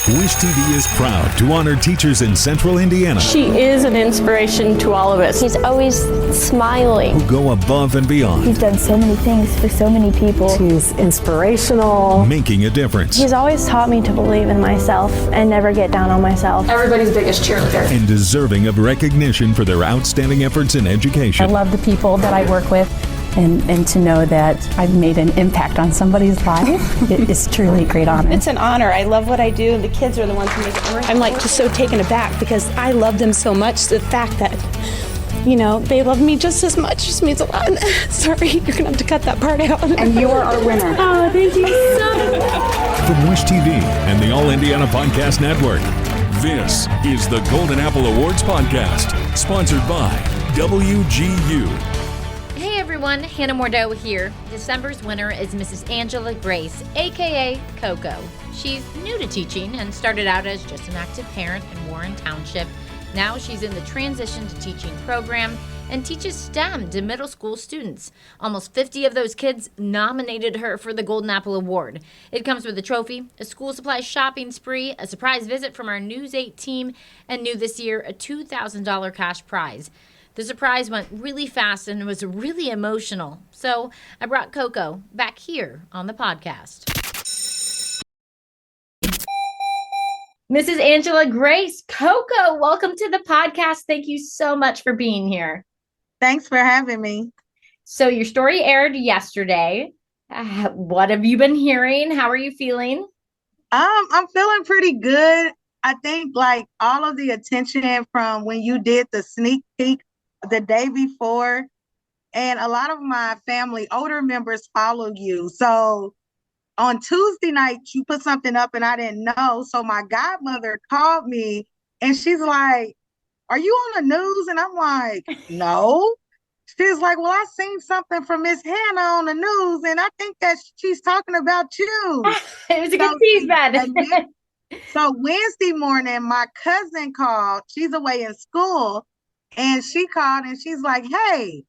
Wish TV is proud to honor teachers in Central Indiana. She is an inspiration to all of us. He's always smiling. Who go above and beyond. He's done so many things for so many people. He's inspirational. Making a difference. He's always taught me to believe in myself and never get down on myself. Everybody's biggest cheerleader. And deserving of recognition for their outstanding efforts in education. I love the people that I work with. And to know that I've made an impact on somebody's life, it is truly a great honor. It's an honor. I love what I do, and the kids are the ones who make it work. I'm like just so taken aback because I love them so much. The fact that, they love me just as much just means a lot. Sorry, you're going to have to cut that part out. And you are our winner. Oh, thank you so much. From Wish TV and the All Indiana Podcast Network, this is the Golden Apple Awards Podcast, sponsored by WGU. Hey everyone, Hannah Mordeau here. December's winner is Mrs. Angela Grace, aka Coco. She's new to teaching and started out as just an active parent in Warren Township. Now she's in the transition to teaching program and teaches STEM to middle school students. Almost 50 of those kids nominated her for the Golden Apple Award. It comes with a trophy, a school supply shopping spree, a surprise visit from our News 8 team, and new this year, a $2,000 cash prize. The surprise went really fast and was really emotional. So I brought Coco back here on the podcast. Mrs. Angela Grace, Coco, welcome to the podcast. Thank you so much for being here. Thanks for having me. So your story aired yesterday. What have you been hearing? How are you feeling? I'm feeling pretty good. I think like all of the attention from when you did the sneak peek the day before, and a lot of my family, older members, follow you. So on Tuesday night, you put something up and I didn't know. So my godmother called me and she's like, "Are you on the news?" And I'm like, "No." She's like, "Well, I seen something from Miss Hannah on the news and I think that she's talking about you." It was a good tease, man. So Wednesday morning, my cousin called. She's away in school. And she called and she's like, "Hey,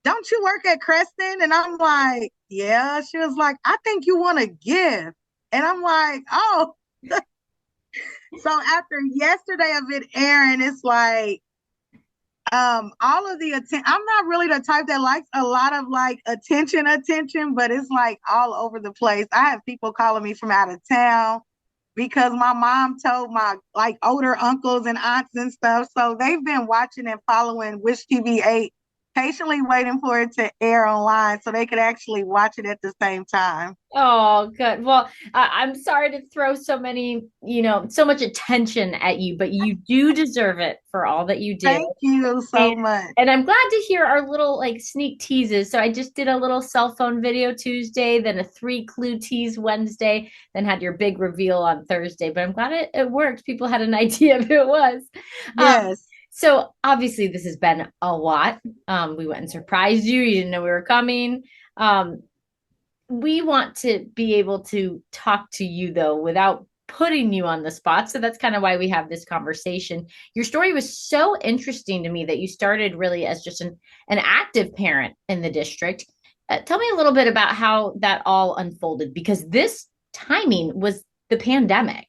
don't you work at Creston?" And I'm like, "Yeah." She was like, "I think you want to give." And I'm like, "Oh." So after yesterday of it airing, it's like all of the attention. I'm not really the type that likes a lot of like attention, but it's like all over the place. I have people calling me from out of town because my mom told my like older uncles and aunts and stuff. So they've been watching and following Wish TV 8, patiently waiting for it to air online so they could actually watch it at the same time. Oh, good. Well, I'm sorry to throw so much attention at you, but you do deserve it for all that you do. Thank you so much. And I'm glad to hear our little like sneak teases. So I just did a little cell phone video Tuesday, then a 3-clue tease Wednesday, then had your big reveal on Thursday. But I'm glad it worked. People had an idea of who it was. Yes. So obviously this has been a lot. We went and surprised you. You didn't know we were coming. We want to be able to talk to you, though, without putting you on the spot. So that's kind of why we have this conversation. Your story was so interesting to me that you started really as just an active parent in the district. Tell me a little bit about how that all unfolded, because this timing was the pandemic.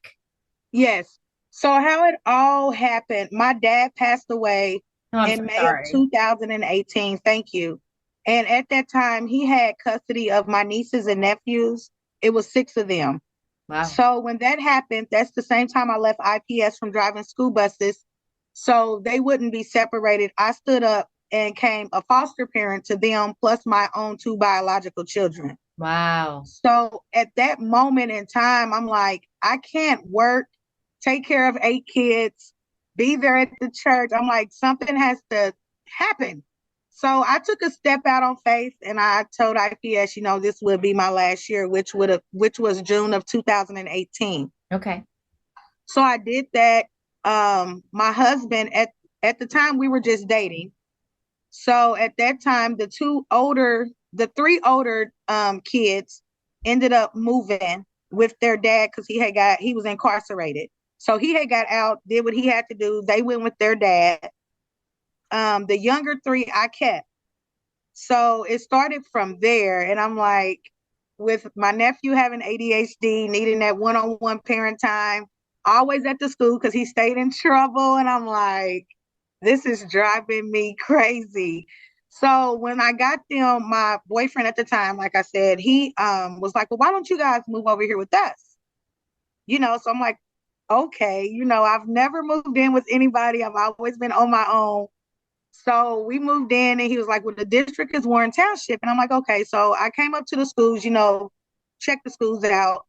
Yes. So how it all happened, my dad passed away in May of 2018. Thank you. And at that time, he had custody of my nieces and nephews. It was 6 of them. Wow. So when that happened, that's the same time I left IPS from driving school buses. So they wouldn't be separated. I stood up and became a foster parent to them, plus my own 2 biological children. Wow. So at that moment in time, I'm like, I can't work, take care of 8 kids, be there at the church. I'm like, something has to happen. So I took a step out on faith and I told IPS, this would be my last year, which was June of 2018. Okay. So I did that. My husband at the time we were just dating. So at that time, the 3 older kids ended up moving with their dad because he was incarcerated. So he had got out, did what he had to do. They went with their dad. The younger 3 I kept. So it started from there. And I'm like, with my nephew having ADHD, needing that one-on-one parent time, always at the school because he stayed in trouble. And I'm like, this is driving me crazy. So when I got them, my boyfriend at the time, like I said, he was like, well, why don't you guys move over here with us? So I'm like, okay, I've never moved in with anybody. I've always been on my own. So we moved in and he was like, well, the district is Warren Township. And I'm like, okay. So I came up to the schools, checked the schools out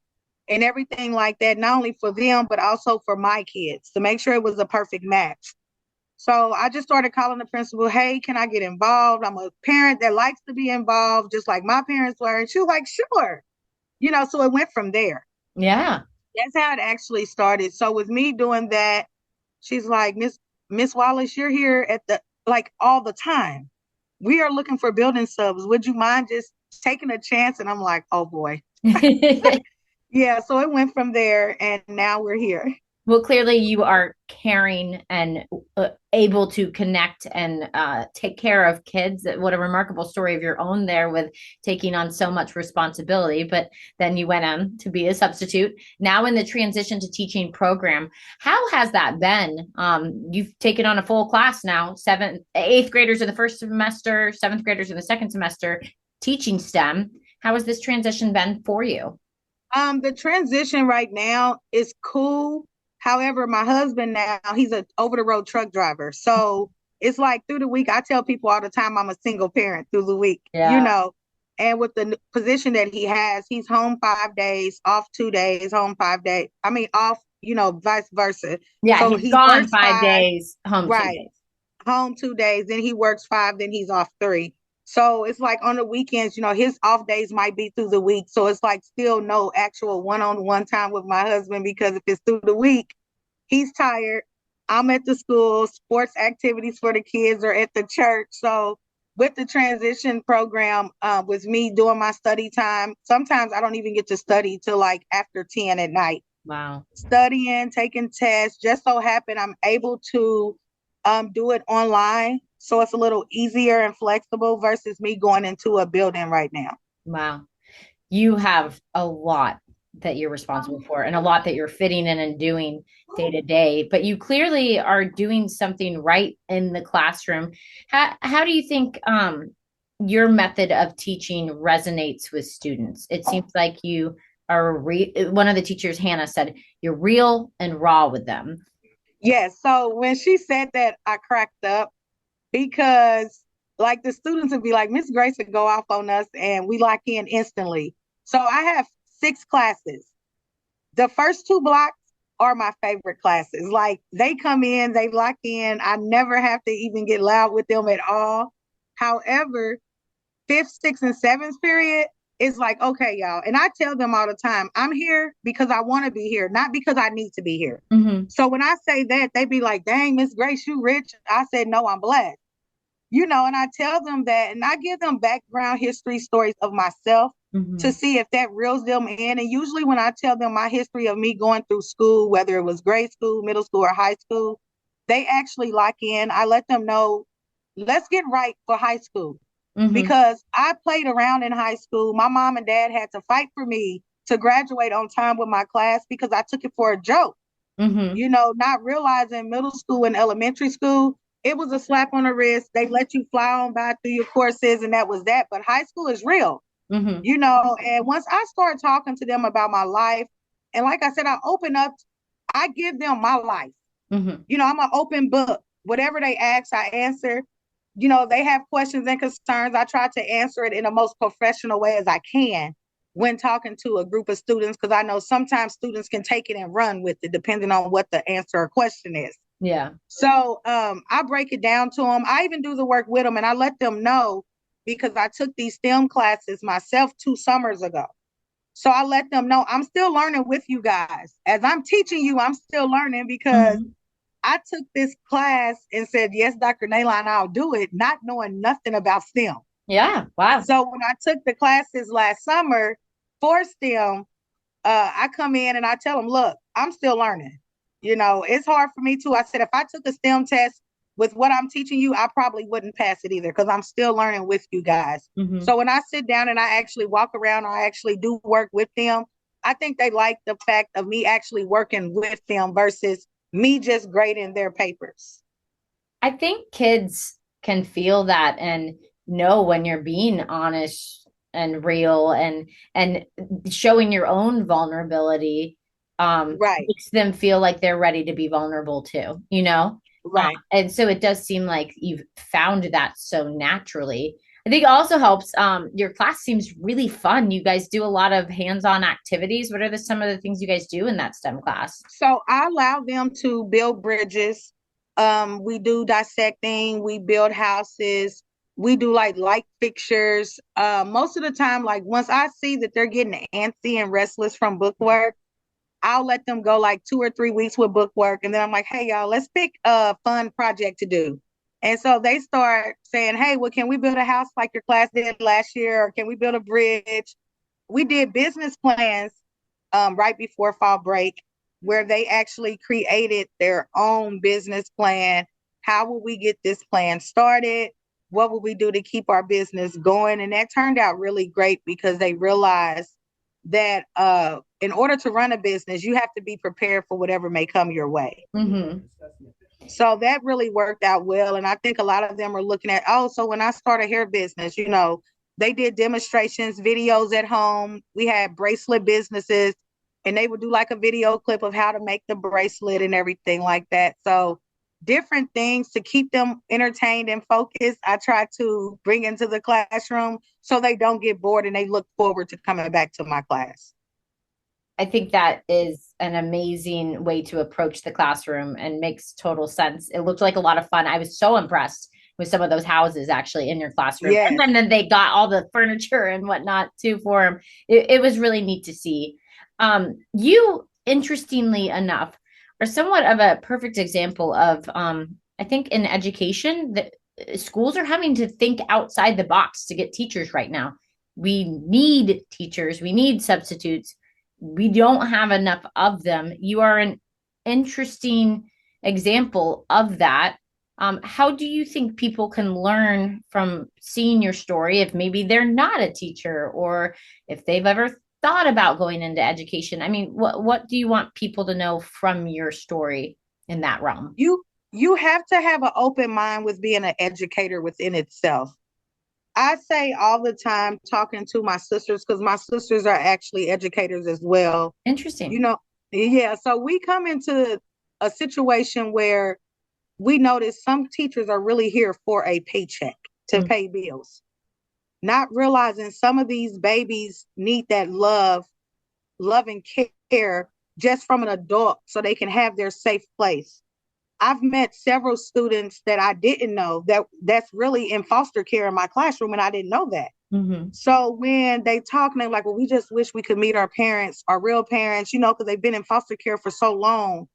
and everything like that, not only for them, but also for my kids to make sure it was a perfect match. So I just started calling the principal, hey, can I get involved? I'm a parent that likes to be involved, just like my parents were. And she was like, sure. So it went from there. Yeah. That's how it actually started. So with me doing that, she's like, Miss Wallace, you're here at all the time. We are looking for building subs. Would you mind just taking a chance? And I'm like, oh boy. Yeah. So it went from there and now we're here. Well, clearly you are caring and able to connect and take care of kids. What a remarkable story of your own there with taking on so much responsibility. But then you went on to be a substitute. Now in the transition to teaching program, how has that been? You've taken on a full class now, 8th graders in the first semester, 7th graders in the second semester, teaching STEM. How has this transition been for you? The transition right now is cool. However, my husband now, he's an over-the-road truck driver. So it's like through the week, I tell people all the time I'm a single parent through the week, and with the position that he has, he's home 5 days, off 2 days, home 5 days. I mean, off, vice versa. Yeah, so he's gone 5 days, home 2 days. Home 2 days, then he works 5, then he's off 3. So it's like on the weekends, his off days might be through the week. So it's like still no actual one-on-one time with my husband because if it's through the week, he's tired. I'm at the school, sports activities for the kids are at the church. So with the transition program, with me doing my study time, sometimes I don't even get to study till like after 10 at night. Wow. Studying, taking tests, just so happen I'm able to do it online. So it's a little easier and flexible versus me going into a building right now. Wow. You have a lot that you're responsible for and a lot that you're fitting in and doing day to day, but you clearly are doing something right in the classroom. How do you think your method of teaching resonates with students? It seems like you are one of the teachers, Hannah, said you're real and raw with them. Yes. So when she said that, I cracked up because like the students would be like, Miss Grace would go off on us and we lock in instantly. So I have 6 classes. The first 2 blocks are my favorite classes. Like they come in, they lock in. I never have to even get loud with them at all. However, 5th, 6th, and 7th period is like, okay, y'all. And I tell them all the time, I'm here because I want to be here, not because I need to be here. Mm-hmm. So when I say that, they be like, dang, Miss Grace, you rich. I said, no, I'm blessed. And I tell them that, and I give them background history stories of myself to see if that reels them in. And usually when I tell them my history of me going through school, whether it was grade school, middle school, or high school, they actually lock in. I let them know, let's get right for high school. Because I played around in high school. My mom and dad had to fight for me to graduate on time with my class because I took it for a joke. Not realizing middle school and elementary school, it was a slap on the wrist. They let you fly on by through your courses and that was that. But high school is real, and once I start talking to them about my life, and like I said, I open up, I give them my life. I'm an open book. Whatever they ask, I answer. They have questions and concerns. I try to answer it in the most professional way as I can when talking to a group of students, because I know sometimes students can take it and run with it depending on what the answer or question is. Yeah. So I break it down to them. I even do the work with them and I let them know because I took these STEM classes myself 2 summers ago. So I let them know I'm still learning with you guys. As I'm teaching you, I'm still learning because I took this class and said, yes, Dr. Naylon, I'll do it, not knowing nothing about STEM. Yeah. Wow. So when I took the classes last summer for STEM, I come in and I tell them, look, I'm still learning. It's hard for me too. I said, if I took a STEM test with what I'm teaching you, I probably wouldn't pass it either because I'm still learning with you guys. So when I sit down and I actually walk around, I actually do work with them, I think they like the fact of me actually working with them versus me just grading their papers. I think kids can feel that and know when you're being honest and real and showing your own vulnerability Right. makes them feel like they're ready to be vulnerable too, you know? Right. And so it does seem like you've found that so naturally. I think it also helps. Your class seems really fun. You guys do a lot of hands-on activities. What are some of the things you guys do in that STEM class? So I allow them to build bridges. We do dissecting, we build houses, we do like light fixtures. Most of the time, like once I see that they're getting antsy and restless from book work, I'll let them go like 2 or 3 weeks with book work. And then I'm like, hey, y'all, let's pick a fun project to do. And so they start saying, hey, well, can we build a house like your class did last year? Or can we build a bridge? We did business plans right before fall break where they actually created their own business plan. How will we get this plan started? What will we do to keep our business going? And that turned out really great because they realized that in order to run a business, you have to be prepared for whatever may come your way. Mm-hmm. So that really worked out well. And I think a lot of them are looking at, oh, so when I start a hair business, you know, they did demonstrations, videos at home. We had bracelet businesses and they would do like a video clip of how to make the bracelet and everything like that. So different things to keep them entertained and focused. I try to bring into the classroom so they don't get bored and they look forward to coming back to my class. I think that is an amazing way to approach the classroom and makes total sense. It looked like a lot of fun. I was so impressed with some of those houses actually in your classroom. Yes. And then they got all the furniture and whatnot too for them. It was really neat to see. You, interestingly enough, are somewhat of a perfect example of, I think in education, that schools are having to think outside the box to get teachers right now. We need teachers. We need substitutes. We don't have enough of them. You are an interesting example of that. How do you think people can learn from seeing your story if maybe they're not a teacher or if they've ever thought about going into education? I mean, what do you want people to know from your story in that realm? You have to have an open mind with being an educator within itself. I say all the time, talking to my sisters, because my sisters are actually educators as well. Interesting. You know, yeah. So we come into a situation where we notice some teachers are really here for a paycheck to pay bills, not realizing some of these babies need that love and care just from an adult so they can have their safe place. I've met several students that I didn't know that's really in foster care in my classroom, and I didn't know that. Mm-hmm. So when they talk and they're like, well, we just wish we could meet our parents, our real parents, you know, because they've been in foster care for so long.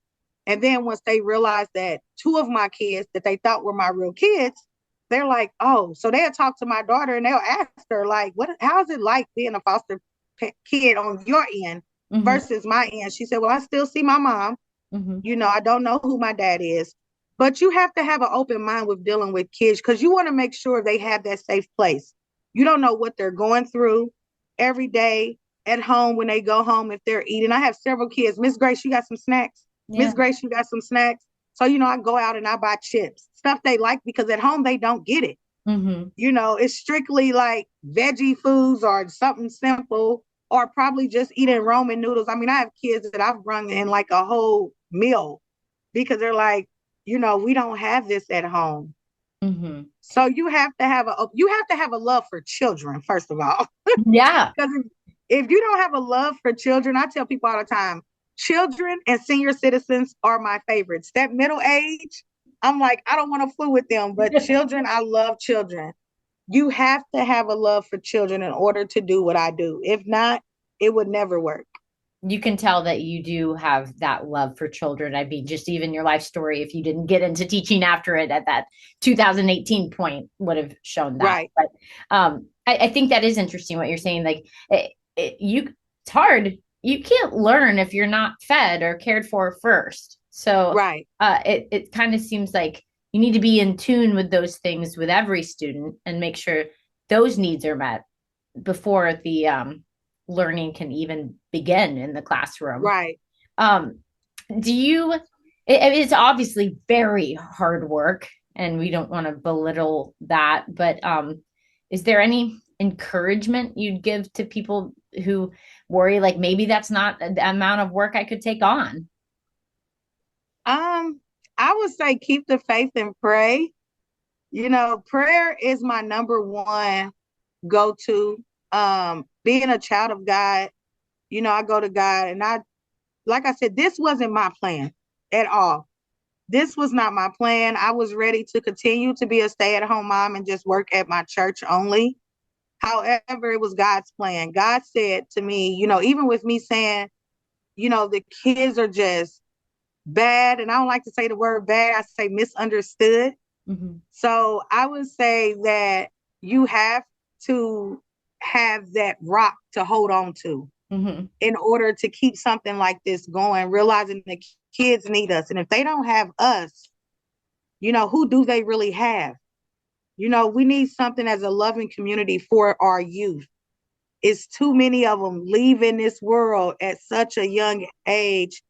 And then once they realize that 2 of my kids that they thought were my real kids, they're like, oh, so they'll talk to my daughter and they'll ask her, like, how's it like being a foster kid on your end versus my end? She said, well, I still see my mom. Mm-hmm. You know, I don't know who my dad is, but you have to have an open mind with dealing with kids because you want to make sure they have that safe place. You don't know what they're going through every day at home when they go home if they're eating. I have several kids. Miss Grace, you got some snacks? Yeah. Miss Grace, you got some snacks? So, you know, I go out and I buy chips, stuff they like because at home they don't get it. Mm-hmm. You know, it's strictly like veggie foods or something simple or probably just eating ramen noodles. I mean, I have kids that I've brung in like a whole meal because they're like, you know, we don't have this at home. Mm-hmm. So you have to have a love for children, first of all. Yeah. Because if you don't have a love for children, I tell people all the time, children and senior citizens are my favorites. That middle age, I'm like, I don't want to fool with them, but children, I love children. You have to have a love for children in order to do what I do. If not, it would never work. You can tell that you do have that love for children. I mean, just even your life story, if you didn't get into teaching after it at that 2018 point would have shown that. Right. But I think that is interesting what you're saying. Like it's hard. You can't learn if you're not fed or cared for first. So right. It kind of seems like you need to be in tune with those things with every student and make sure those needs are met before the learning can even begin in the classroom. Right. Do you, it's obviously very hard work, and we don't want to belittle that, but is there any encouragement you'd give to people who worry like maybe that's not the amount of work I could take on? I would say keep the faith and pray. Prayer is my number one go-to. Being a child of God, I go to God, and like I said, this wasn't my plan at all. This was not my plan. I was ready to continue to be a stay-at-home mom and just work at my church only. However, it was God's plan. God said to me, even with me saying, the kids are just bad, and I don't like to say the word bad, I say misunderstood. Mm-hmm. So I would say that you have to have that rock to hold on to in order to keep something like this going, realizing the kids need us. And if they don't have us, who do they really have? We need something as a loving community for our youth. It's too many of them leaving this world at such a young age.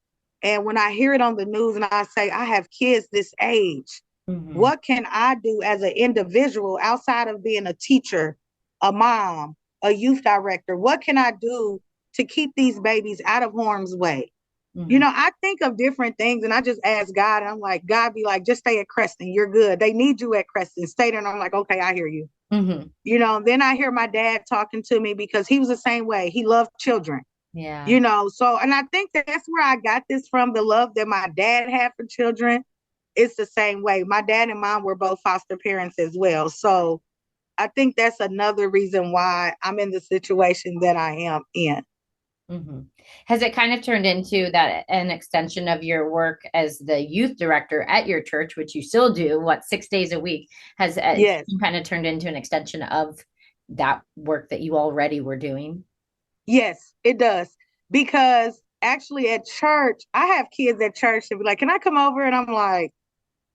And when I hear it on the news and I say, I have kids this age, what can I do as an individual outside of being a teacher, a mom, a youth director? What can I do to keep these babies out of harm's way? I think of different things, and I just ask God, and I'm like, God, be like, just stay at Creston. You're good. They need you at Creston. Stay there. And I'm like, okay, I hear you. Then I hear my dad talking to me because he was the same way. He loved children. Yeah. So, and I think that's where I got this from, the love that my dad had for children. It's the same way. My dad and mom were both foster parents as well. So I think that's another reason why I'm in the situation that I am in. Has it kind of turned into that an extension of your work as the youth director at your church, which you still do, 6 days a week? Has it kind of turned into an extension of that work that you already were doing? Yes, it does. Because actually at church, I have kids at church that be like, can I come over? And I'm like,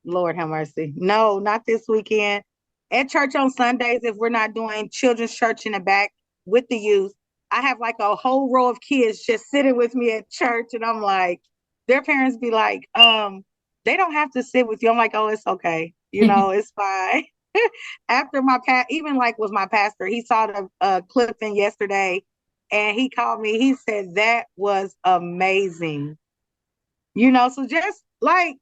Lord have mercy. No, not this weekend. At church on Sundays, if we're not doing children's church in the back with the youth, I have like a whole row of kids just sitting with me at church. And I'm like, their parents be like, they don't have to sit with you. I'm like, oh, it's okay. It's fine. After even like was my pastor, he saw the clip in yesterday and he called me. He said, that was amazing. So just like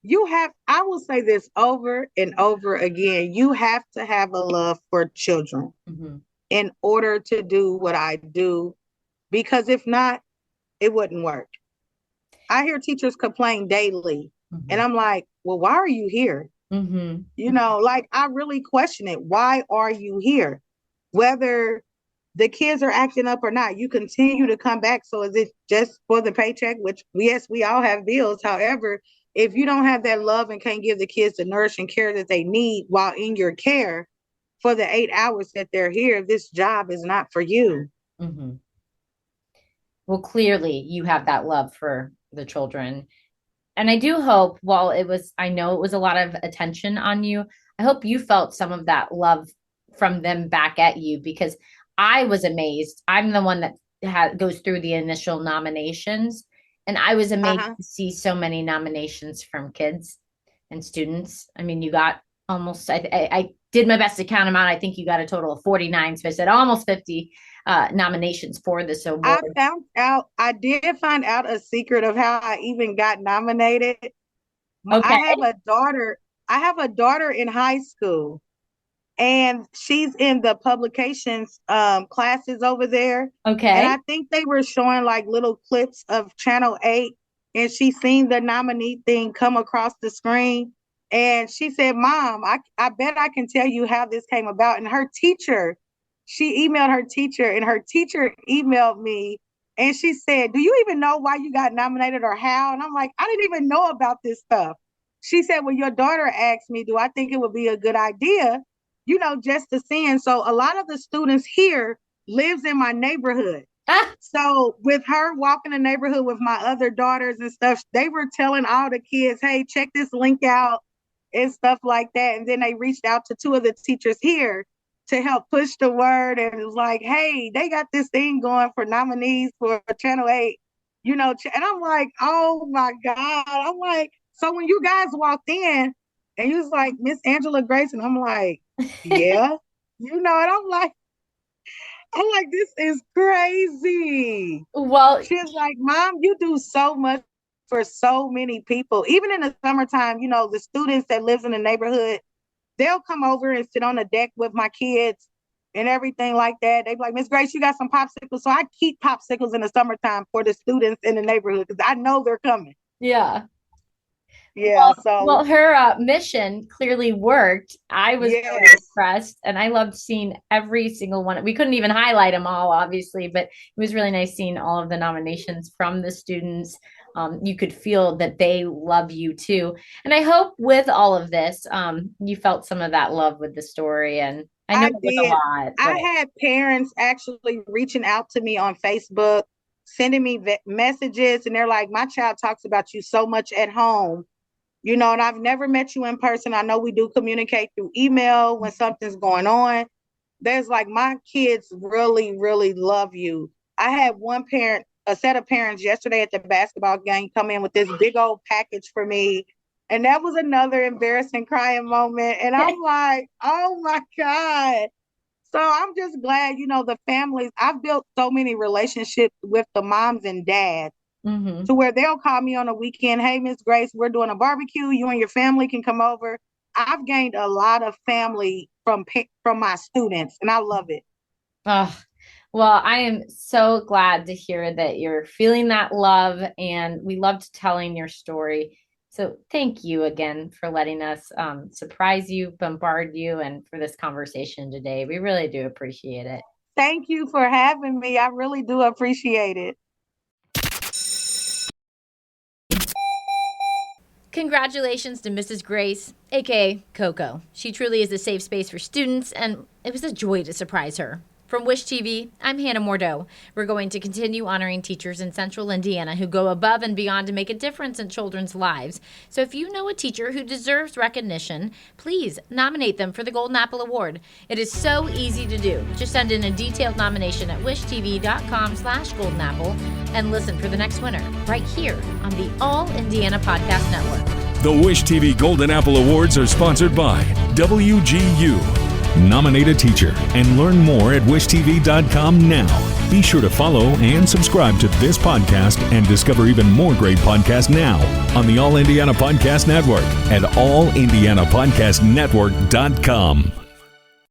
I will say this over and over again, you have to have a love for children in order to do what I do, because if not, it wouldn't work. I hear teachers complain daily and I'm like, well, why are you here? Like I really question it. Why are you here? Whether the kids are acting up or not, you continue to come back. So is it just for the paycheck, which yes, we all have bills. However, if you don't have that love and can't give the kids the nourishing care that they need while in your care for the 8 hours that they're here, this job is not for you. Well, clearly you have that love for the children. And I do hope, I know it was a lot of attention on you, I hope you felt some of that love from them back at you, because I was amazed. I'm the one that goes through the initial nominations, and I was amazed to see so many nominations from kids and students. I mean, you got almost, I did my best to count them out. I think you got a total of 49. So I said almost 50 nominations for this award. I did find out a secret of how I even got nominated. Okay. I have a daughter in high school, and she's in the publications classes over there. Okay. And I think they were showing like little clips of Channel 8, and she seen the nominee thing come across the screen. And she said, Mom, I bet I can tell you how this came about. And her teacher, she emailed her teacher, and her teacher emailed me. And she said, do you even know why you got nominated or how? And I'm like, I didn't even know about this stuff. She said, well, your daughter asked me, do I think it would be a good idea, just to send. So a lot of the students here lives in my neighborhood. So with her walking the neighborhood with my other daughters and stuff, they were telling all the kids, hey, check this link out and stuff like that. And then they reached out to two of the teachers here to help push the word. And it was like, hey, they got this thing going for nominees for Channel 8, and I'm like, oh my God. I'm like, so when you guys walked in and you was like, Miss Angela Grace, and I'm like, yeah, and I'm like, this is crazy. Well, she's like, Mom, you do so much for so many people. Even in the summertime, the students that lives in the neighborhood, they'll come over and sit on the deck with my kids and everything like that. They be like, Miss Grace, you got some popsicles. So I keep popsicles in the summertime for the students in the neighborhood because I know they're coming. Yeah. Yeah. Well, her mission clearly worked. I was really impressed, and I loved seeing every single one. We couldn't even highlight them all, obviously, but it was really nice seeing all of the nominations from the students. You could feel that they love you too. And I hope with all of this, you felt some of that love with the story. And I know it was a lot. But I had parents actually reaching out to me on Facebook, sending me messages, and they're like, my child talks about you so much at home. And I've never met you in person. I know we do communicate through email when something's going on. There's like, my kids really, really love you. I had a set of parents yesterday at the basketball game come in with this big old package for me. And that was another embarrassing crying moment. And I'm like, oh my God. So I'm just glad, the families, I've built so many relationships with the moms and dads. Mm-hmm. To where they'll call me on a weekend. Hey, Miss Grace, we're doing a barbecue. You and your family can come over. I've gained a lot of family from my students, and I love it. Oh, well, I am so glad to hear that you're feeling that love, and we loved telling your story. So thank you again for letting us surprise you, bombard you, and for this conversation today. We really do appreciate it. Thank you for having me. I really do appreciate it. Congratulations to Mrs. Grace, aka Coco. She truly is a safe space for students, and it was a joy to surprise her. From Wish TV, I'm Hannah Mordeau. We're going to continue honoring teachers in Central Indiana who go above and beyond to make a difference in children's lives. So if you know a teacher who deserves recognition, please nominate them for the Golden Apple Award. It is so easy to do. Just send in a detailed nomination at wishtv.com/goldenapple and listen for the next winner right here on the All Indiana Podcast Network. The Wish TV Golden Apple Awards are sponsored by WGU. Nominate a teacher and learn more at wishtv.com now. Be sure to follow and subscribe to this podcast and discover even more great podcasts now on the All Indiana Podcast Network at allindianapodcastnetwork.com.